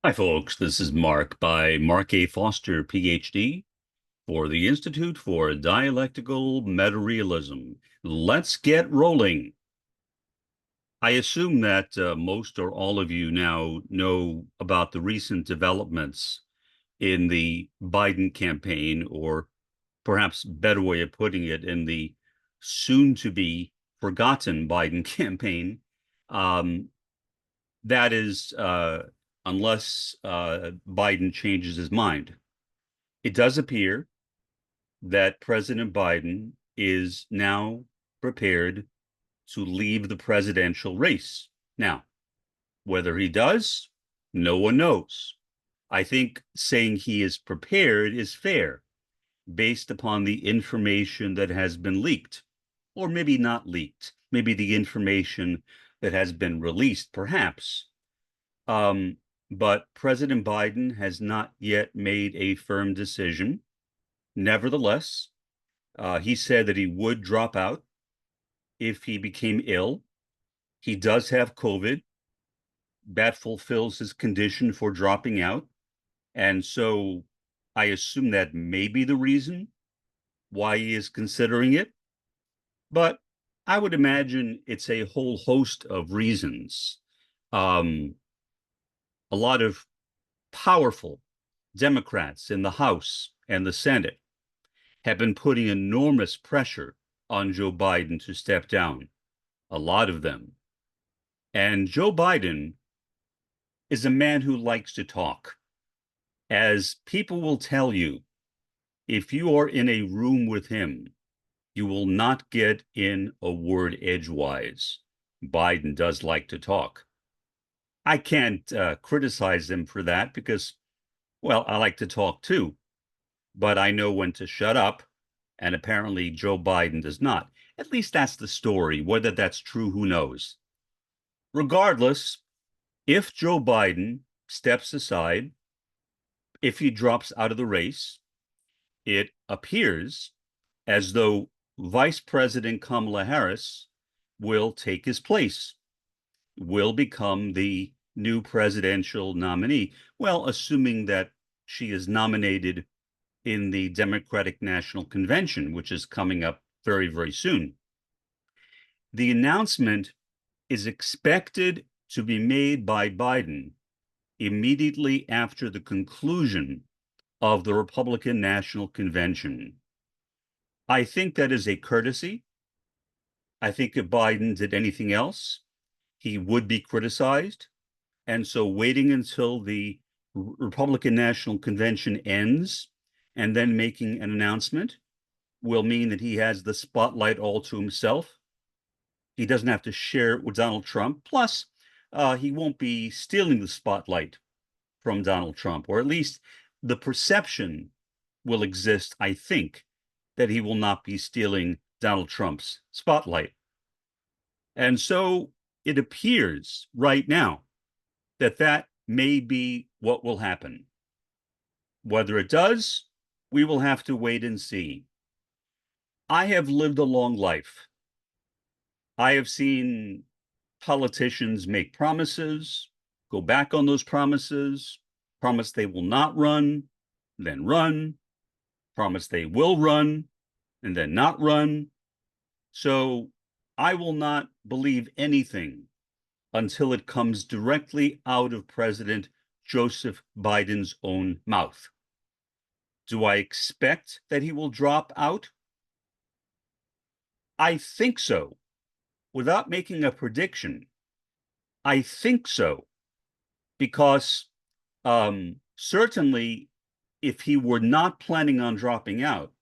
Hi, folks. This is Mark by Mark A. Foster, Ph.D. for the Institute for Dialectical Metarealism. Let's get rolling. I assume that most or all of you now know about the recent developments in the Biden campaign, or perhaps better way of putting it, in the soon-to-be forgotten Biden campaign. Um, that is, unless Biden changes his mind. It does appear that President Biden is now prepared to leave the presidential race. Now, whether he does, no one knows. I think saying he is prepared is fair based upon the information that has been leaked, or maybe not leaked, maybe the information that has been released, perhaps. Um, but President Biden has not yet made a firm decision. Nevertheless, he said that he would drop out if he became ill. He does have COVID. That fulfills his condition for dropping out. And so I assume that may be the reason why he is considering it. But I would imagine it's a whole host of reasons. Um, a lot of powerful Democrats in the House and the Senate have been putting enormous pressure on Joe Biden to step down, a lot of them. And Joe Biden is a man who likes to talk. As people will tell you, if you are in a room with him, you will not get in a word edgewise. Biden does like to talk. I can't criticize him for that because, well, I like to talk too, but I know when to shut up, and apparently Joe Biden does not. At least that's the story. Whether that's true, who knows? Regardless, if Joe Biden steps aside, if he drops out of the race, it appears as though Vice President Kamala Harris will take his place, will become the new presidential nominee. Well, assuming that she is nominated in the Democratic National Convention, which is coming up very, very soon. The announcement is expected to be made by Biden immediately after the conclusion of the Republican National Convention. I think that is a courtesy. I think if Biden did anything else, he would be criticized. And so waiting until the Republican National Convention ends and then making an announcement will mean that he has the spotlight all to himself. He doesn't have to share it with Donald Trump. Plus, he won't be stealing the spotlight from Donald Trump, or at least the perception will exist, I think, that he will not be stealing Donald Trump's spotlight. And so it appears right now that that may be what will happen. Whether it does, we will have to wait and see. I have lived a long life. I have seen politicians make promises, go back on those promises, promise they will not run, then run, promise they will run, and then not run. So I will not believe anything until it comes directly out of President Joseph Biden's own mouth. Do I expect that he will drop out? I think so. Without making a prediction, I think so, because certainly if he were not planning on dropping out,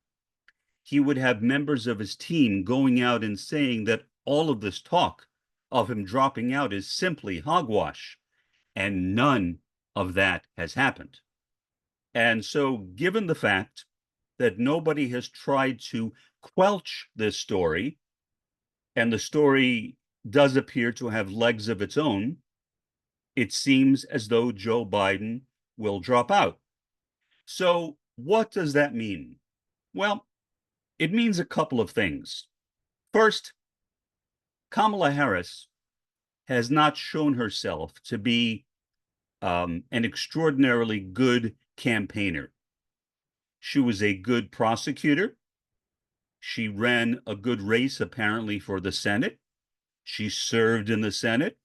he would have members of his team going out and saying that all of this talk of him dropping out is simply hogwash, and none of that has happened. And so, given the fact that nobody has tried to quelch this story, and the story does appear to have legs of its own, it seems as though Joe Biden will drop out. So, what does that mean? Well, it means a couple of things. First, Kamala Harris has not shown herself to be an extraordinarily good campaigner. She was a good prosecutor. She ran a good race, apparently, for the Senate. She served in the Senate.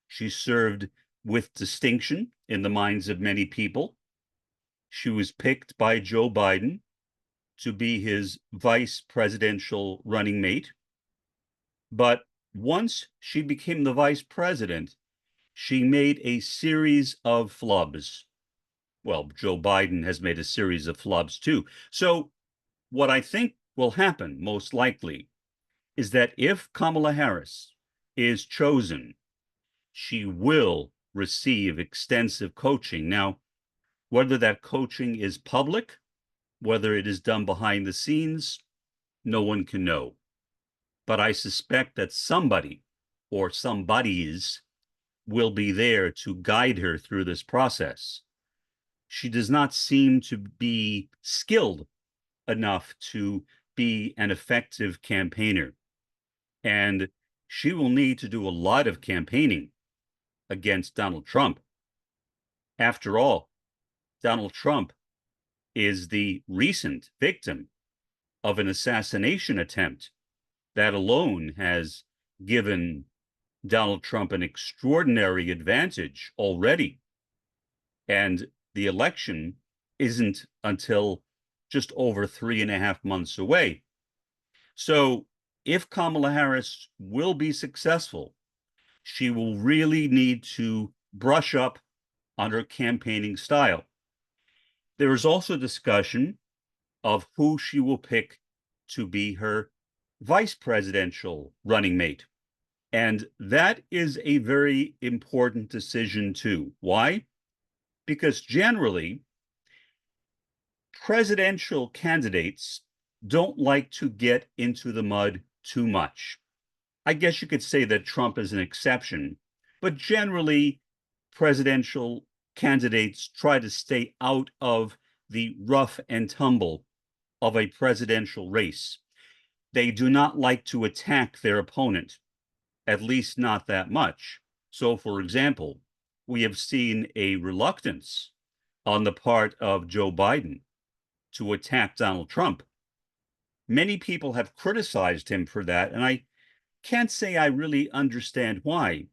She served with distinction in the minds of many people. She was picked by Joe Biden to be his vice presidential running mate. But once she became the vice president, she made a series of flubs. Well, Joe Biden has made a series of flubs too. So what I think will happen most likely is that if Kamala Harris is chosen, she will receive extensive coaching. Now, whether that coaching is public, whether it is done behind the scenes, no one can know. But I suspect that somebody or somebodies will be there to guide her through this process. She does not seem to be skilled enough to be an effective campaigner. And she will need to do a lot of campaigning against Donald Trump. After all, Donald Trump is the recent victim of an assassination attempt that alone has given Donald Trump an extraordinary advantage already. And the election isn't until just over 3.5 months away. So if Kamala Harris will be successful, she will really need to brush up on her campaigning style. There is also discussion of who she will pick to be her vice presidential running mate. And that is a very important decision too. Why? Because generally, presidential candidates don't like to get into the mud too much. I guess you could say that Trump is an exception, but generally, presidential candidates try to stay out of the rough and tumble of a presidential race. They do not like to attack their opponent, at least not that much. So, for example, we have seen a reluctance on the part of Joe Biden to attack Donald Trump. Many people have criticized him for that, and I can't say I really understand why,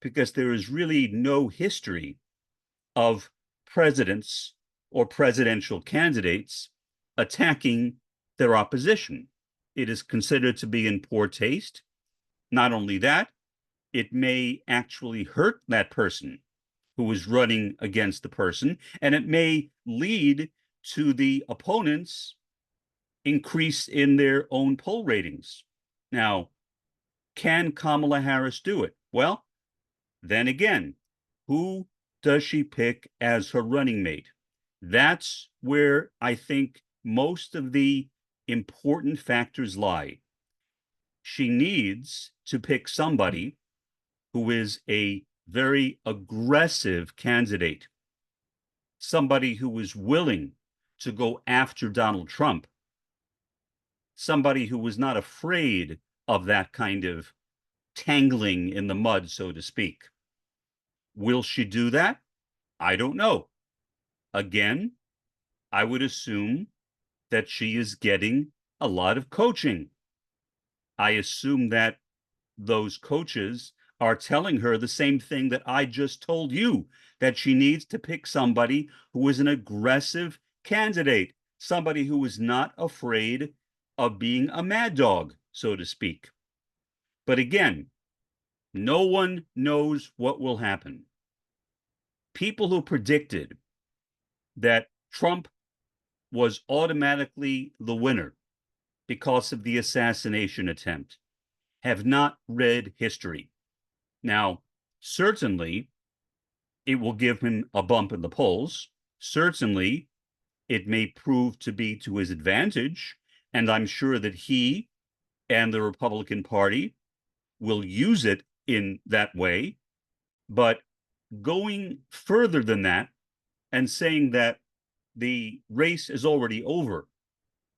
because there is really no history of presidents or presidential candidates attacking their opposition. It is considered to be in poor taste. Not only that, it may actually hurt that person who is running against the person, and it may lead to the opponents increase in their own poll ratings. Now, can Kamala Harris do it? Well, then again, who does she pick as her running mate? That's where I think most of the important factors lie. She needs to pick somebody who is a very aggressive candidate, somebody who is willing to go after Donald Trump, somebody who was not afraid of that kind of tangling in the mud, so to speak. Will she do that? I don't know. Again, I would assume that she is getting a lot of coaching. I assume that those coaches are telling her the same thing that I just told you, that she needs to pick somebody who is an aggressive candidate, somebody who is not afraid of being a mad dog, so to speak. But again, no one knows what will happen. People who predicted that Trump was automatically the winner because of the assassination attempt have not read history. Now, certainly, it will give him a bump in the polls. Certainly, it may prove to be to his advantage, and I'm sure that he and the Republican Party will use it in that way. But going further than that and saying that the race is already over,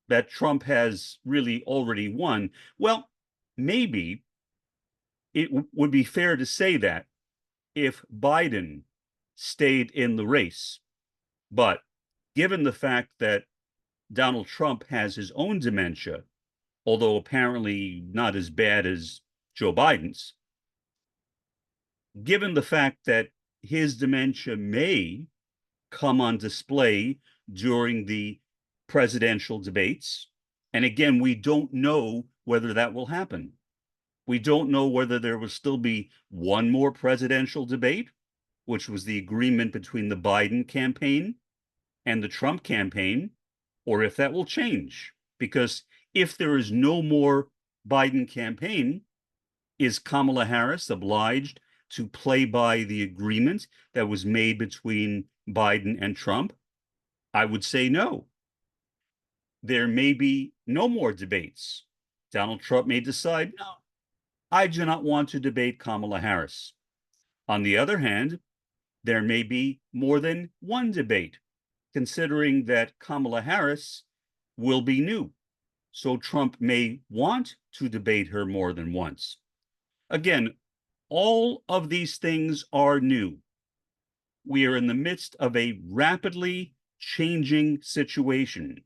that Trump has really already won, well, maybe it would be fair to say that if Biden stayed in the race. But given the fact that Donald Trump has his own dementia, although apparently not as bad as Joe Biden's, given the fact that his dementia may come on display during the presidential debates, and again, we don't know whether that will happen. We don't know whether there will still be one more presidential debate, which was the agreement between the Biden campaign and the Trump campaign, or if that will change. Because if there is no more Biden campaign, is Kamala Harris obliged to play by the agreement that was made between Biden and Trump? I would say no. There may be no more debates. Donald Trump may decide, no, I do not want to debate Kamala Harris. On the other hand, there may be more than one debate, considering that Kamala Harris will be new. So Trump may want to debate her more than once. Again, all of these things are new. We are in the midst of a rapidly changing situation.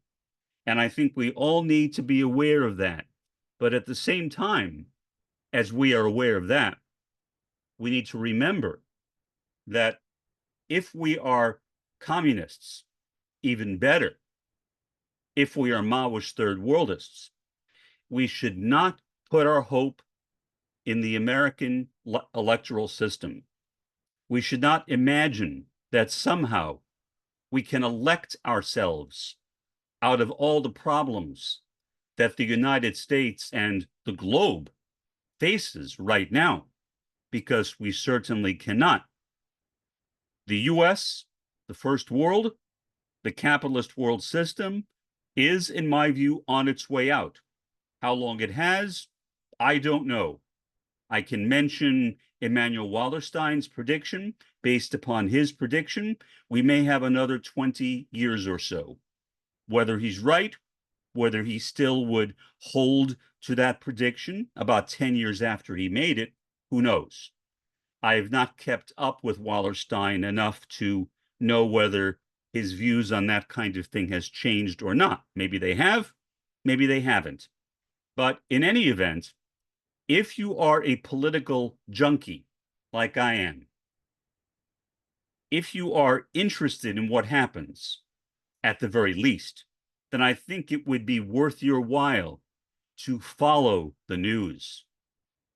And I think we all need to be aware of that. But at the same time, as we are aware of that, we need to remember that if we are communists, even better, if we are Maoist third worldists, we should not put our hope in the American electoral system. We should not imagine that somehow we can elect ourselves out of all the problems that the United States and the globe faces right now, because we certainly cannot. The US, the first world, the capitalist world system is, in my view, on its way out. How long it has, I don't know. I can mention Immanuel Wallerstein's prediction. Based upon his prediction, we may have another 20 years or so. Whether he's right, whether he still would hold to that prediction about 10 years after he made it, who knows? I have not kept up with Wallerstein enough to know whether his views on that kind of thing has changed or not. Maybe they have, maybe they haven't. But in any event, if you are a political junkie like I am, if you are interested in what happens, at the very least, then I think it would be worth your while to follow the news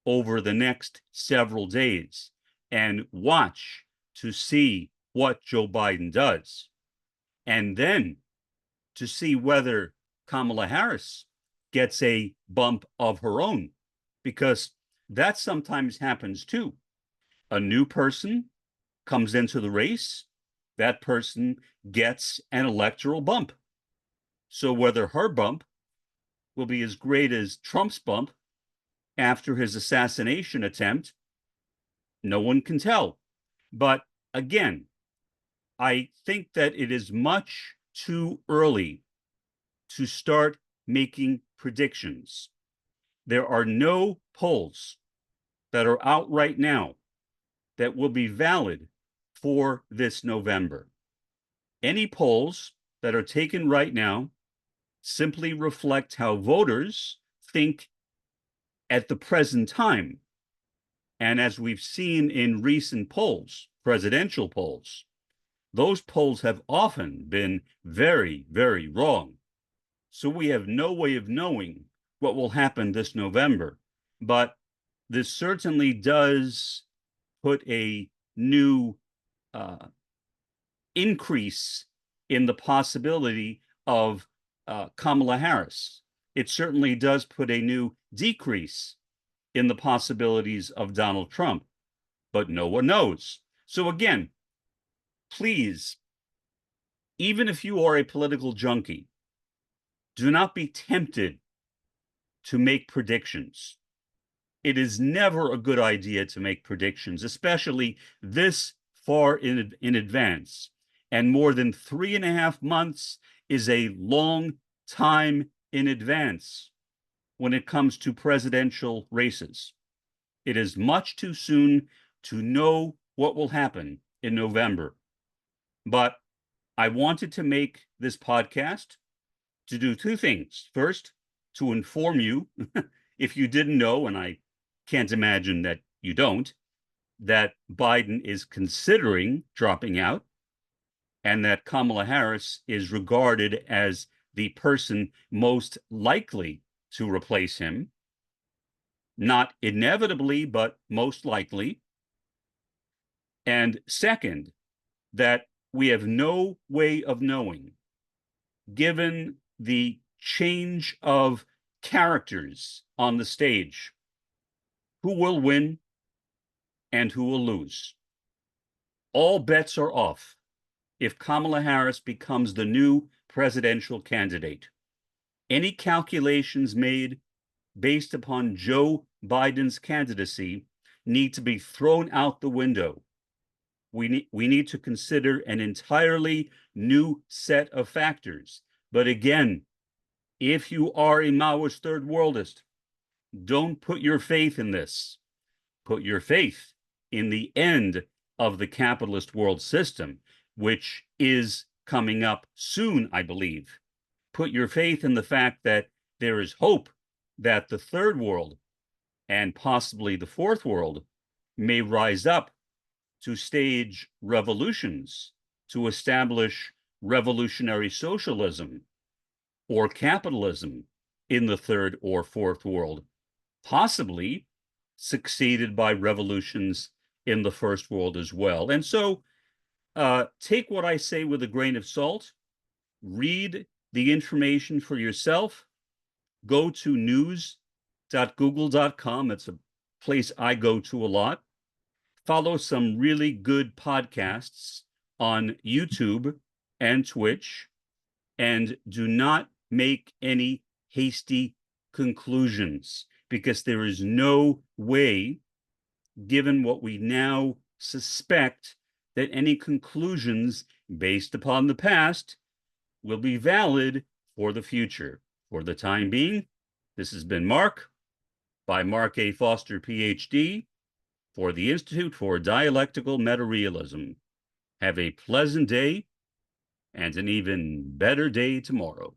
over the next several days and watch to see what Joe Biden does, and then to see whether Kamala Harris gets a bump of her own, because that sometimes happens too. A new person comes into the race, that person gets an electoral bump. So whether her bump will be as great as Trump's bump after his assassination attempt, no one can tell. But again, I think that it is much too early to start making predictions. There are no polls that are out right now that will be valid for this November. Any polls that are taken right now simply reflect how voters think at the present time. And as we've seen in recent polls, presidential polls, those polls have often been very, very wrong. So we have no way of knowing what will happen this November. But this certainly does put a new increase in the possibility of Kamala Harris. It certainly does put a new decrease in the possibilities of Donald Trump, but no one knows. So again, please, even if you are a political junkie, do not be tempted to make predictions. It is never a good idea to make predictions, especially this far in advance. And more than 3.5 months is a long time in advance when it comes to presidential races. It is much too soon to know what will happen. in November. But I wanted to make this podcast to do two things. First, to inform you, if you didn't know, and I can't imagine that you don't, that Biden is considering dropping out and that Kamala Harris is regarded as the person most likely to replace him. Not inevitably, but most likely. And second, that we have no way of knowing, given the change of characters on the stage, who will win and who will lose. All bets are off if Kamala Harris becomes the new presidential candidate. Any calculations made based upon Joe Biden's candidacy need to be thrown out the window. We need to consider an entirely new set of factors. But again, if you are a Maoist third worldist, don't put your faith in this. Put your faith in the end of the capitalist world system, which is coming up soon, I believe. Put your faith in the fact that there is hope that the third world and possibly the fourth world may rise up to stage revolutions, to establish revolutionary socialism or capitalism in the third or fourth world, possibly succeeded by revolutions in the first world as well. And so take what I say with a grain of salt, read the information for yourself, go to news.google.com. It's a place I go to a lot. Follow some really good podcasts on YouTube and Twitch, and do not make any hasty conclusions, because there is no way, given what we now suspect, that any conclusions based upon the past will be valid for the future. For the time being, this has been Mark, by Mark A. Foster, Ph.D., for the Institute for Dialectical Metarealism. Have a pleasant day and an even better day tomorrow.